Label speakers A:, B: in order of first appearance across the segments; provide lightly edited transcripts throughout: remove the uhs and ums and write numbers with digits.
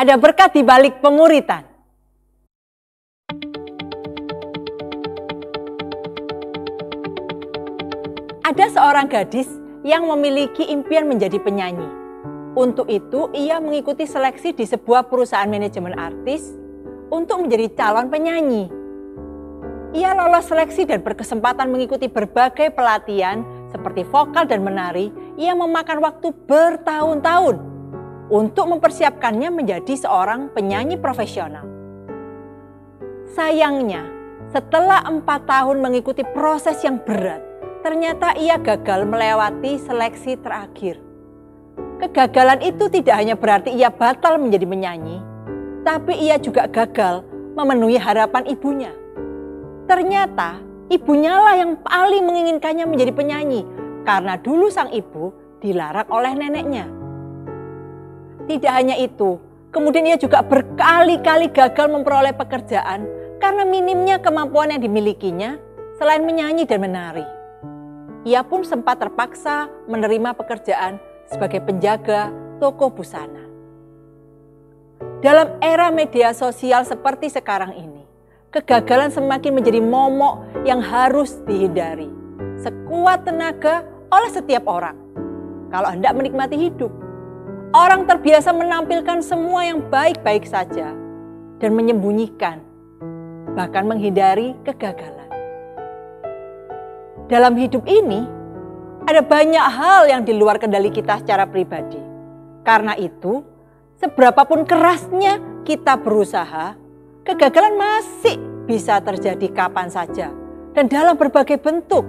A: Ada berkat di balik pemuritan. Ada seorang gadis yang memiliki impian menjadi penyanyi. Untuk itu, ia mengikuti seleksi di sebuah perusahaan manajemen artis untuk menjadi calon penyanyi. Ia lolos seleksi dan berkesempatan mengikuti berbagai pelatihan seperti vokal dan menari yang memakan waktu bertahun-tahun untuk mempersiapkannya menjadi seorang penyanyi profesional. Sayangnya, setelah 4 tahun mengikuti proses yang berat, ternyata ia gagal melewati seleksi terakhir. Kegagalan itu tidak hanya berarti ia batal menjadi penyanyi, tapi ia juga gagal memenuhi harapan ibunya. Ternyata ibunya lah yang paling menginginkannya menjadi penyanyi, karena dulu sang ibu dilarang oleh neneknya. Tidak hanya itu, kemudian ia juga berkali-kali gagal memperoleh pekerjaan karena minimnya kemampuan yang dimilikinya selain menyanyi dan menari. Ia pun sempat terpaksa menerima pekerjaan sebagai penjaga toko busana. Dalam era media sosial seperti sekarang ini, kegagalan semakin menjadi momok yang harus dihindari sekuat tenaga oleh setiap orang. Kalau hendak menikmati hidup, orang terbiasa menampilkan semua yang baik-baik saja dan menyembunyikan, bahkan menghindari kegagalan. Dalam hidup ini, ada banyak hal yang di luar kendali kita secara pribadi. Karena itu, seberapapun kerasnya kita berusaha, kegagalan masih bisa terjadi kapan saja dan dalam berbagai bentuk.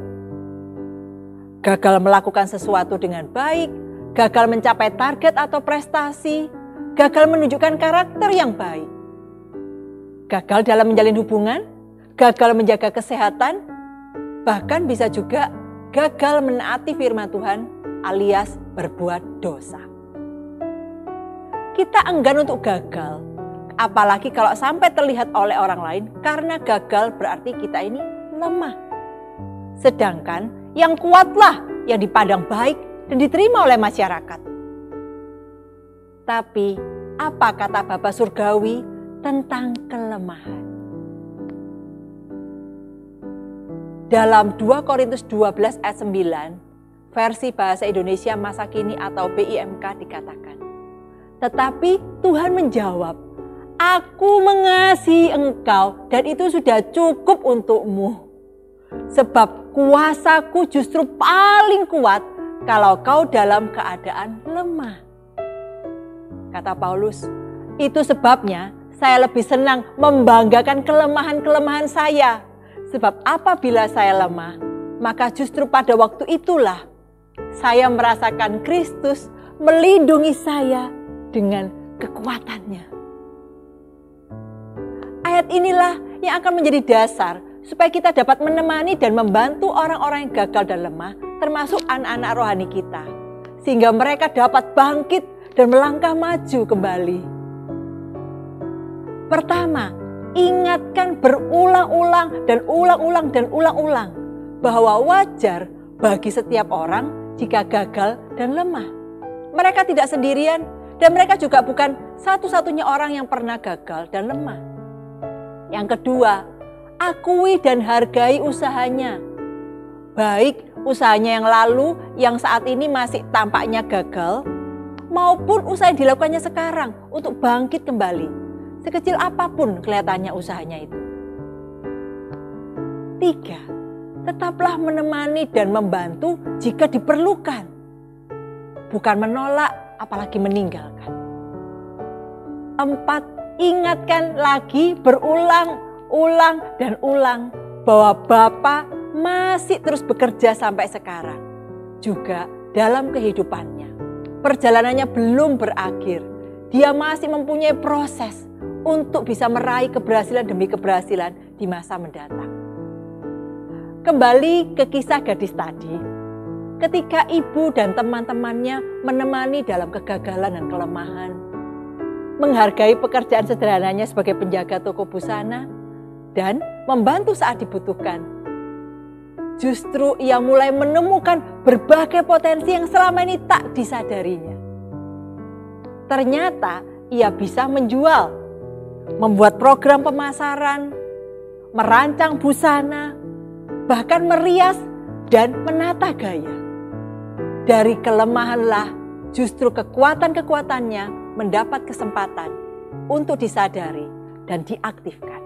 A: Gagal melakukan sesuatu dengan baik, gagal mencapai target atau prestasi, gagal menunjukkan karakter yang baik. Gagal dalam menjalin hubungan, gagal menjaga kesehatan, bahkan bisa juga gagal menaati firman Tuhan alias berbuat dosa. Kita enggan untuk gagal, apalagi kalau sampai terlihat oleh orang lain, karena gagal berarti kita ini lemah. Sedangkan yang kuatlah yang dipandang baik dan diterima oleh masyarakat. Tapi apa kata Bapa Surgawi tentang kelemahan? Dalam 2 Korintus 12 ayat 9, versi Bahasa Indonesia Masa Kini atau BIMK dikatakan, tetapi Tuhan menjawab, aku mengasihi engkau dan itu sudah cukup untukmu. Sebab kuasaku justru paling kuat kalau kau dalam keadaan lemah. Kata Paulus, itu sebabnya saya lebih senang membanggakan kelemahan-kelemahan saya. Sebab apabila saya lemah, maka justru pada waktu itulah saya merasakan Kristus melindungi saya dengan kekuatannya. Ayat inilah yang akan menjadi dasar supaya kita dapat menemani dan membantu orang-orang yang gagal dan lemah, termasuk anak-anak rohani kita. Sehingga mereka dapat bangkit dan melangkah maju kembali. Pertama, ingatkan berulang-ulang dan ulang-ulang bahwa wajar bagi setiap orang jika gagal dan lemah. Mereka tidak sendirian dan mereka juga bukan satu-satunya orang yang pernah gagal dan lemah. Yang kedua, akui dan hargai usahanya. Baik usahanya yang lalu yang saat ini masih tampaknya gagal, maupun usaha yang dilakukannya sekarang untuk bangkit kembali. Sekecil apapun kelihatannya usahanya itu. 3, tetaplah menemani dan membantu jika diperlukan. Bukan menolak, apalagi meninggalkan. 4, ingatkan lagi berulang-ulang dan ulang bahwa Bapa masih terus bekerja sampai sekarang. Juga dalam kehidupannya. Perjalanannya belum berakhir. Dia masih mempunyai proses untuk bisa meraih keberhasilan demi keberhasilan di masa mendatang. Kembali ke kisah gadis tadi, ketika ibu dan teman-temannya menemani dalam kegagalan dan kelemahan, menghargai pekerjaan sederhananya sebagai penjaga toko busana, dan membantu saat dibutuhkan. Justru ia mulai menemukan berbagai potensi yang selama ini tak disadarinya. Ternyata ia bisa menjual, membuat program pemasaran, merancang busana, bahkan merias dan menata gaya. Dari kelemahanlah justru kekuatan-kekuatannya mendapat kesempatan untuk disadari dan diaktifkan.